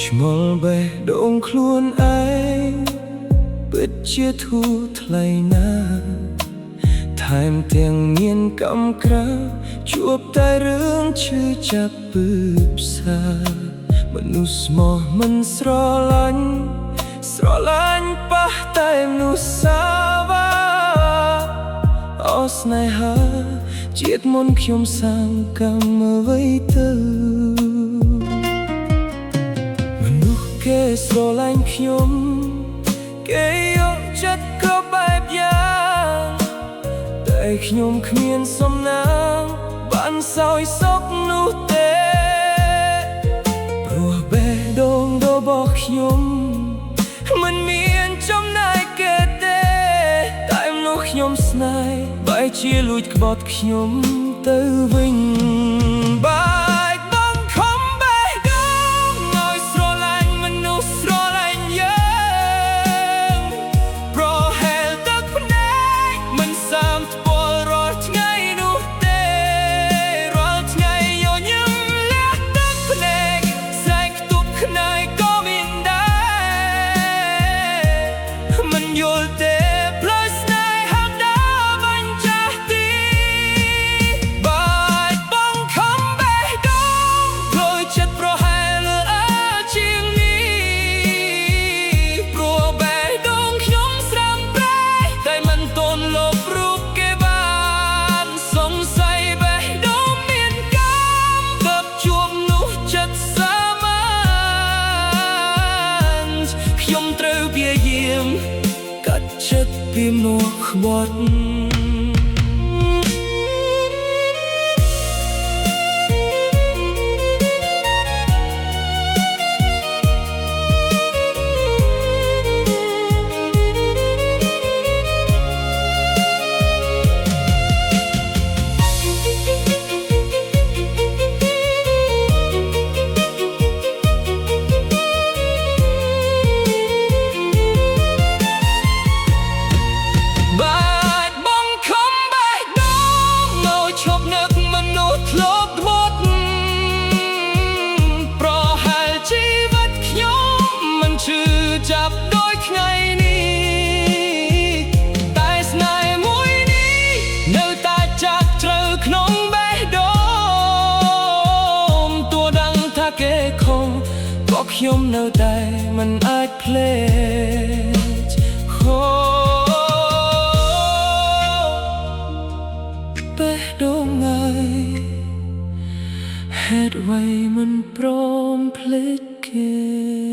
ឆ្ងល់បេះដូងខ្លួនឯងពិតជាធូរថ្លៃណាស់ថែមទាំងមានកំក្រាជួបតែរឿងឈឺចាប់ពឹបសាមនុស្សស្មោះមិនស្រឡាញ់ប៉ះតែមនុស្សសាវ៉ាអស់ស្នេហាជាតិមុនខ្ញុំសាងកម្មអ្វីទៅមនុស្សគេស្រឡាញ់ខ្ញុំគេយកចិត្តគ្រប់បែបយ៉ាងតែខ្ញុំគ្មានសំណាងបានសោយសោកនោះទេព្រោះបេះដូងរបស់ខ្ញុំមិនមានចំណែកគេទេតែមនុស្សខ្ញុំស្នេហ៍បែរជាលួចក្បត់ខ្ញុំទៅវិញបែកបងខំបេះដូងឲ្យស្រឡាញ់មនុស្សស្រឡាញ់យើងប្រហែលទឹកភ្នែកមិនសាមថ្ពាល់រាល់ថ្ងៃនោះទេរាល់ថ្ងៃញញឹមលះទឹកភ្នែកស្រែកខ្ទប់ខ្នើយក៏មានដែរមិនយល់ទេផ្លូវស្នេហាដើរបញ្ចាស់ទីបែកបងខំបេះដូងផ្លូវចិត្តប្រហែលអើជាងនេះព្រោះបេះដូងខ្ញុំស្រាំប្រែតែមិនតន់លបរូបគេបានសង្ស័យបេះដូងមានកម្មទើបជួបនោះចិត្តសាមញ្ញខ្ញុំត្រូវព្យាយាមកាត់ចិត្តពីមកក្បត់ចាប់ដោយថ្ងៃនេះតែស្នេហ៍មួយនេះនៅតែចាប់ជ្រៅក្នុងបេះដូងទោះដឹងថាគេខំក៏ខ្ញុំនៅតែមិនអាចភ្លេចបេះដូងហើយហេតុអ្វីមិនព្រមភ្លេចគេ